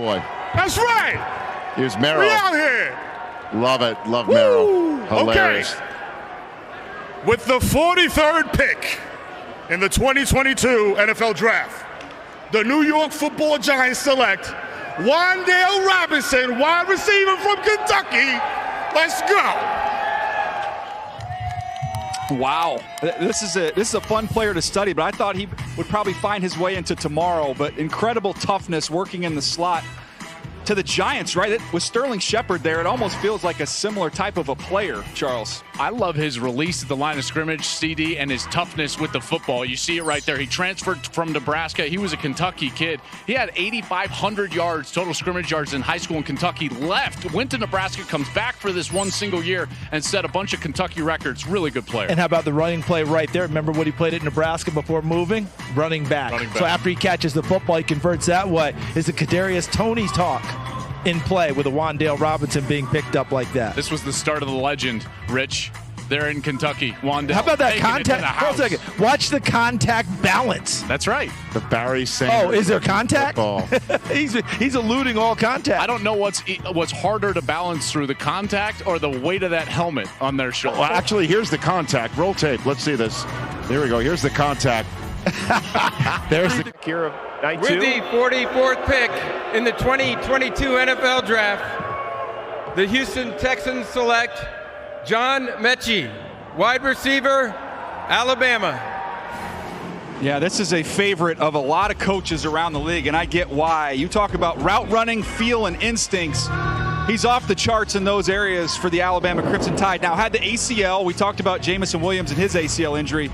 Boy. That's right. Here's Merrill. We out here. Love it. Love Merrill. Hilarious. Okay. With the 43rd pick in the 2022 NFL Draft, the New York Football Giants select Wan'Dale Robinson, wide receiver from Kentucky. Let's go. Wow, this is a fun player to study, but I thought he would probably find his way into tomorrow. But incredible toughness working in the slot to the Giants, right? With Sterling Shepard there, it almost feels like a similar type of a player, Charles. I love his release at the line of scrimmage, CD, and his toughness with the football. You see it right there. He transferred from Nebraska. He was a Kentucky kid. He had 8,500 yards, total scrimmage yards in high school in Kentucky. Left, went to Nebraska, comes back for this one single year, and set a bunch of Kentucky records. Really good player. And how about the running play right there? Remember what he played at Nebraska before moving? Running back. So after he catches the football, he converts that way. Is the Kadarius Toney talk in play with a Wan'Dale Robinson being picked up like that? This was the start of the legend, Rich. They're in Kentucky. Wan'Dale. How about that contact? Hold a second. Watch the contact balance. That's right. The Barry Sanders. Oh, is there contact? he's eluding all contact. I don't know what's harder to balance through, the contact or the weight of that helmet on their shoulder. Well, actually, here's the contact. Roll tape. Let's see this. There we go. Here's the contact. There's the here of night With two. the 44th pick in the 2022 NFL Draft, the Houston Texans select John Metchie, wide receiver, Alabama. Yeah, this is a favorite of a lot of coaches around the league, and I get why. You talk about route running, feel, and instincts. He's off the charts in those areas for the Alabama Crimson Tide. Now, had the ACL. We talked about Jamison Williams and his ACL injury.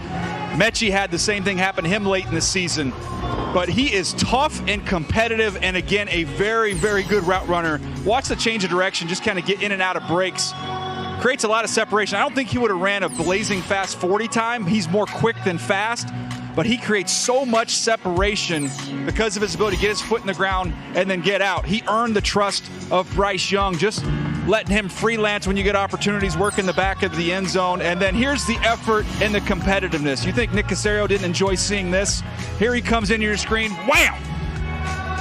Metchie had the same thing happen to him late in the season. But he is tough and competitive, and again, a very, very good route runner. Watch the change of direction, just kind of get in and out of breaks. Creates a lot of separation. I don't think he would have ran a blazing fast 40 time. He's more quick than fast, but he creates so much separation because of his ability to get his foot in the ground and then get out. He earned the trust of Bryce Young, just letting him freelance when you get opportunities, work in the back of the end zone. And then here's the effort and the competitiveness. You think Nick Caserio didn't enjoy seeing this? Here he comes into your screen. Wham!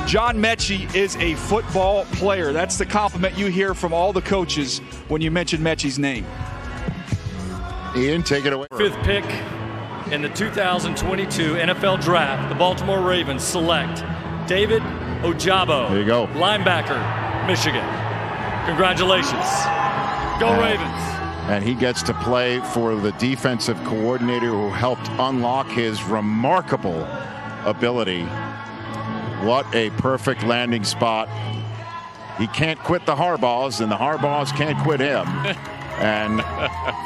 John Metchie is a football player. That's the compliment you hear from all the coaches when you mention Metchie's name. Ian, take it away. Fifth pick in the 2022 NFL Draft, the Baltimore Ravens select David Ojabo. There you go. Linebacker, Michigan. Congratulations. Go Ravens. And he gets to play for the defensive coordinator who helped unlock his remarkable ability. What a perfect landing spot. He can't quit the Harbaughs, and the Harbaughs can't quit him. And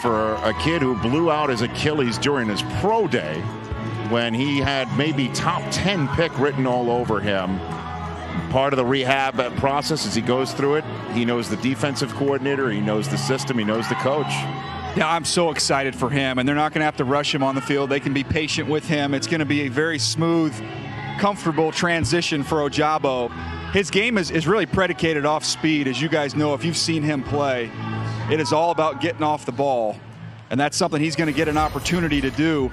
for a kid who blew out his Achilles during his pro day, when he had maybe top 10 pick written all over him, part of the rehab process as he goes through it, he knows the defensive coordinator, he knows the system, he knows the coach. Yeah, I'm so excited for him, and they're not going to have to rush him on the field. They can be patient with him. It's going to be a very smooth, comfortable transition for Ojabo. His game is really predicated off speed, as you guys know if you've seen him play. It is all about getting off the ball, and that's something he's going to get an opportunity to do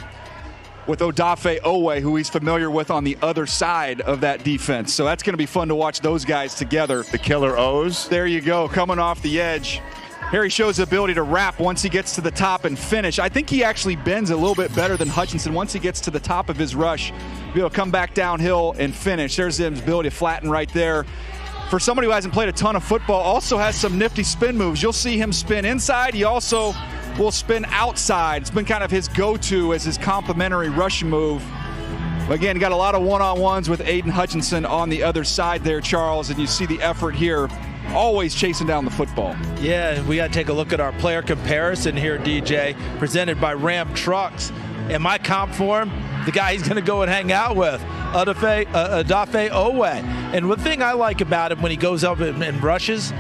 with Odafe Owe, who he's familiar with on the other side of that defense. So that's going to be fun to watch those guys together. The killer O's. There you go, coming off the edge. Here he shows the ability to wrap once he gets to the top and finish. I think he actually bends a little bit better than Hutchinson once he gets to the top of his rush. Be able to come back downhill and finish. There's his ability to flatten right there. For somebody who hasn't played a ton of football, also has some nifty spin moves. You'll see him spin inside. He also will spin outside. It's been kind of his go-to as his complementary rush move. Again, got a lot of one-on-ones with Aiden Hutchinson on the other side there, Charles, and you see the effort here. Always chasing down the football. Yeah, we got to take a look at our player comparison here, DJ, presented by Ram Trucks. And my comp for him, the guy he's going to go and hang out with, Odafe Owe. And one thing I like about him when he goes up and rushes,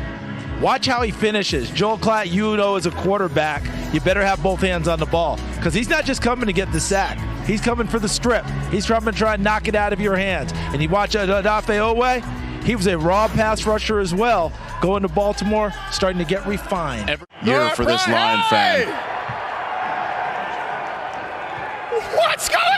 watch how he finishes. Joel Klatt, you know, as a quarterback, you better have both hands on the ball because he's not just coming to get the sack. He's coming for the strip. He's coming to try and knock it out of your hands. And you watch Odafe Owe, he was a raw pass rusher as well. Going to Baltimore, starting to get refined. Year for this line fan. What's going on?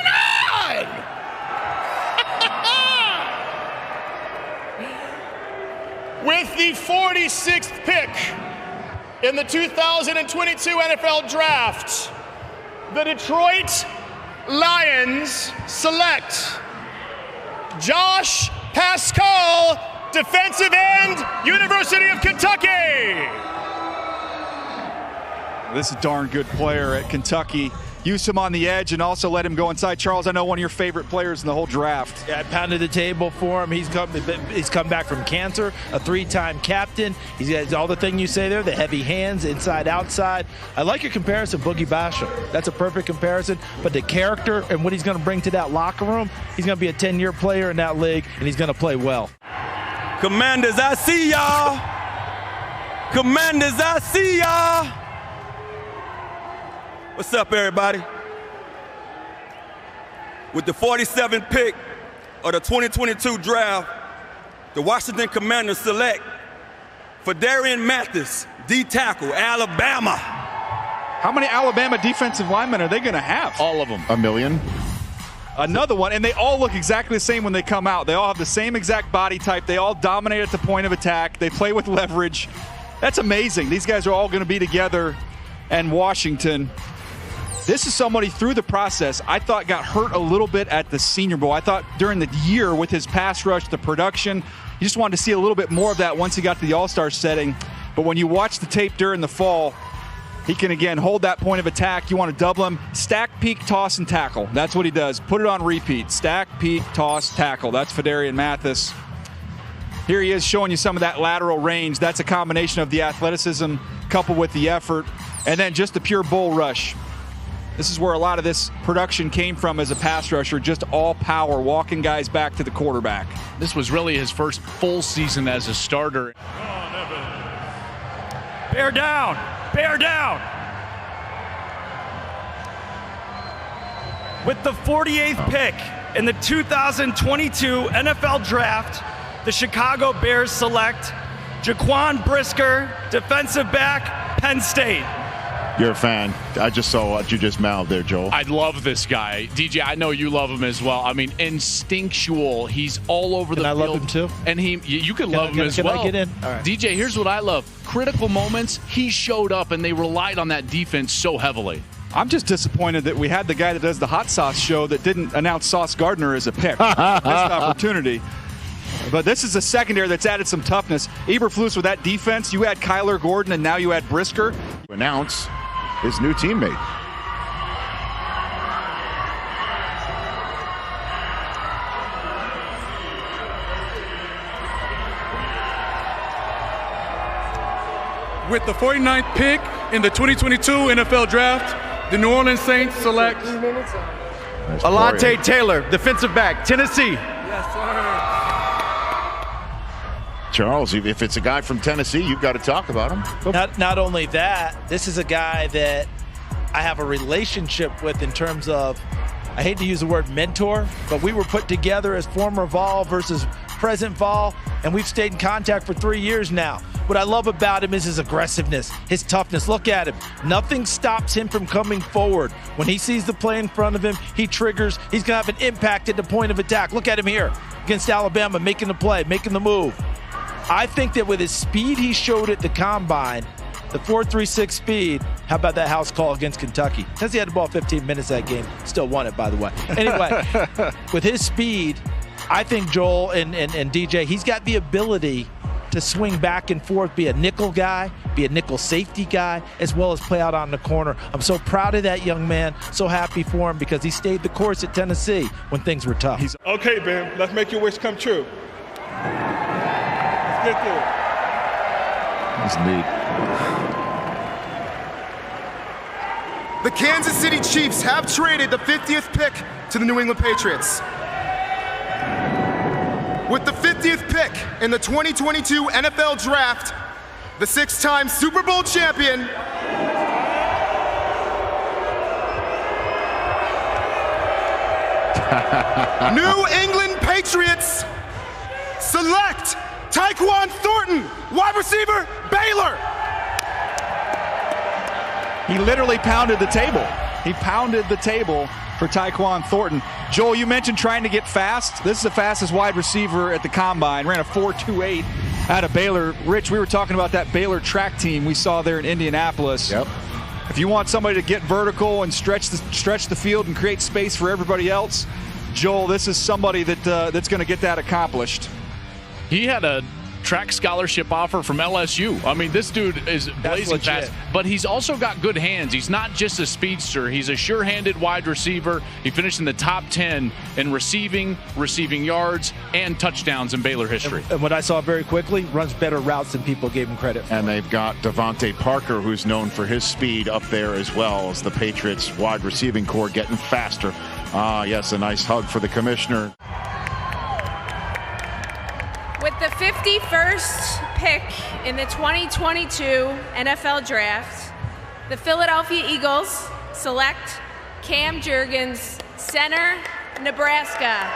With the 46th pick in the 2022 NFL Draft, the Detroit Lions select Josh Paschal, defensive end, University of Kentucky. This is a darn good player at Kentucky. Used him on the edge and also let him go inside. Charles, I know one of your favorite players in the whole draft. Yeah, I pounded the table for him. He's come back from cancer, a 3-time captain. He's got all the thing you say there, the heavy hands, inside, outside. I like your comparison, Boogie Basham. That's a perfect comparison. But the character and what he's going to bring to that locker room, he's going to be a 10-year player in that league, and he's going to play well. Commanders, I see y'all. Commanders, I see y'all. What's up, everybody? With the 47th pick of the 2022 draft, the Washington Commanders select Phidarian Mathis, D-tackle, Alabama. How many Alabama defensive linemen are they going to have? All of them. A million. Another one, and they all look exactly the same when they come out. They all have the same exact body type. They all dominate at the point of attack. They play with leverage. That's amazing. These guys are all going to be together. And Washington, this is somebody through the process I thought got hurt a little bit at the Senior Bowl. I thought during the year with his pass rush, the production, you just wanted to see a little bit more of that once he got to the All-Star setting. But when you watch the tape during the fall, he can, again, hold that point of attack. You want to double him. Stack, peek, toss, and tackle. That's what he does. Put it on repeat. Stack, peek, toss, tackle. That's Phidarian Mathis. Here he is showing you some of that lateral range. That's a combination of the athleticism coupled with the effort, and then just the pure bull rush. This is where a lot of this production came from as a pass rusher, just all power, walking guys back to the quarterback. This was really his first full season as a starter. Bear down! Bear down! With the 48th pick in the 2022 NFL Draft, the Chicago Bears select Jaquan Brisker, defensive back, Penn State. You're a fan. I just saw what you just mouthed there, Joel. I love this guy. DJ, I know you love him as well. I mean, instinctual. He's all over the field. I love him too. And you can love him as well. Can I get in? All right. DJ, here's what I love. Critical moments, he showed up, and they relied on that defense so heavily. I'm just disappointed that we had the guy that does the hot sauce show that didn't announce Sauce Gardner as a pick. Missed opportunity. But this is a secondary that's added some toughness. Eberflus with that defense, you had Kyler Gordon, and now you had Brisker. Announce his new teammate. With the 49th pick in the 2022 NFL Draft, the New Orleans Saints select Alontae Taylor, defensive back, Tennessee. Yes, sir. Charles, if it's a guy from Tennessee, you've got to talk about him. Not only that, this is a guy that I have a relationship with in terms of, I hate to use the word mentor, but we were put together as former Vol versus present Vol, and we've stayed in contact for 3 years now. What I love about him is his aggressiveness, his toughness. Look at him. Nothing stops him from coming forward. When he sees the play in front of him, he triggers. He's going to have an impact at the point of attack. Look at him here against Alabama, making the play, making the move. I think that with his speed he showed at the Combine, the 4.36 speed, how about that house call against Kentucky? Because he had the ball 15 minutes that game. Still won it, by the way. Anyway, with his speed, I think Joel and DJ, he's got the ability to swing back and forth, be a nickel guy, be a nickel safety guy, as well as play out on the corner. I'm so proud of that young man, so happy for him because he stayed the course at Tennessee when things were tough. Okay, Ben, let's make your wish come true. Let's get through it. That's neat. The Kansas City Chiefs have traded the 50th pick to the New England Patriots. With the 50th pick in the 2022 NFL Draft, the 6-time Super Bowl champion, New England Patriots select Tyquan Thornton, wide receiver, Baylor. He literally pounded the table. He pounded the table for Tyquan Thornton. Joel, you mentioned trying to get fast. This is the fastest wide receiver at the Combine. Ran a 4.28. out of Baylor. Rich, we were talking about that Baylor track team we saw there in Indianapolis. Yep. If you want somebody to get vertical and stretch the field and create space for everybody else, Joel, this is somebody that's going to get that accomplished. He had a track scholarship offer from LSU. I mean, this dude is blazing fast, but he's also got good hands. He's not just a speedster. He's a sure-handed wide receiver. He finished in the top 10 in receiving yards, and touchdowns in Baylor history. And what I saw very quickly, runs better routes than people gave him credit for. And they've got Devontae Parker, who's known for his speed, up there as well as the Patriots wide receiving core getting faster. Yes, a nice hug for the commissioner. With the 51st pick in the 2022 NFL Draft, the Philadelphia Eagles select Cam Jurgens, center, Nebraska.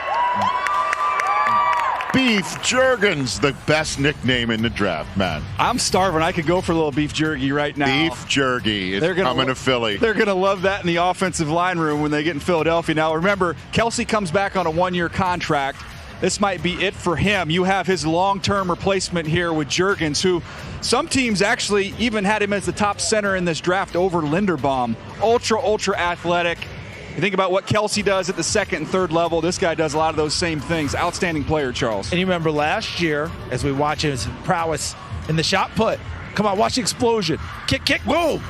Beef Jurgens, the best nickname in the draft, man. I'm starving. I could go for a little beef jerky right now. Beef jerky is coming to Philly. They're going to love that in the offensive line room when they get in Philadelphia. Now, remember, Kelsey comes back on a one-year contract. This might be it for him. You have his long-term replacement here with Jurgens, who some teams actually even had him as the top center in this draft over Linderbaum. Ultra athletic. You think about what Kelsey does at the second and third level. This guy does a lot of those same things. Outstanding player, Charles. And you remember last year, as we watch his prowess in the shot put. Come on, watch the explosion. Kick, boom.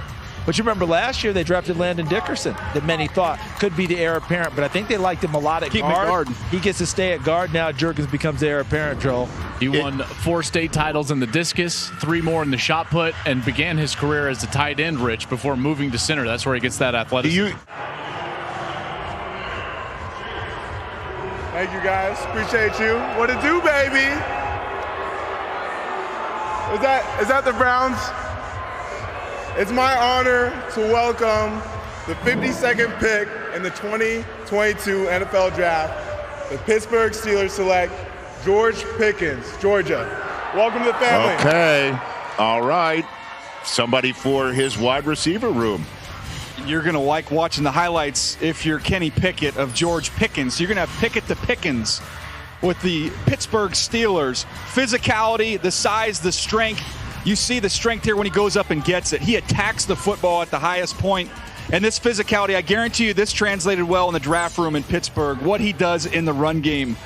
But you remember last year they drafted Landon Dickerson, that many thought could be the heir apparent, but I think they liked him a lot at guard. He gets to stay at guard now. Jurgens becomes the heir apparent, Joel. He won 4 state titles in the discus, 3 more in the shot put, and began his career as a tight end, Rich, before moving to center. That's where he gets that athleticism. Thank you, guys. Appreciate you. What it do, baby? Is that the Browns? It's my honor to welcome the 52nd pick in the 2022 NFL Draft. The Pittsburgh Steelers select George Pickens, Georgia. Welcome to the family. Okay. All right. Somebody for his wide receiver room. You're going to like watching the highlights if you're Kenny Pickett of George Pickens. You're going to have Pickett to Pickens with the Pittsburgh Steelers. Physicality, the size, the strength. You see the strength here when he goes up and gets it. He attacks the football at the highest point. And this physicality, I guarantee you this translated well in the draft room in Pittsburgh. What he does in the run game.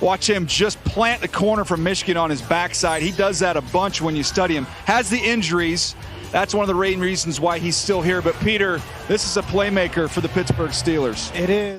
Watch him just plant the corner from Michigan on his backside. He does that a bunch when you study him. Has the injuries. That's one of the main reasons why he's still here. But, Peter, this is a playmaker for the Pittsburgh Steelers. It is.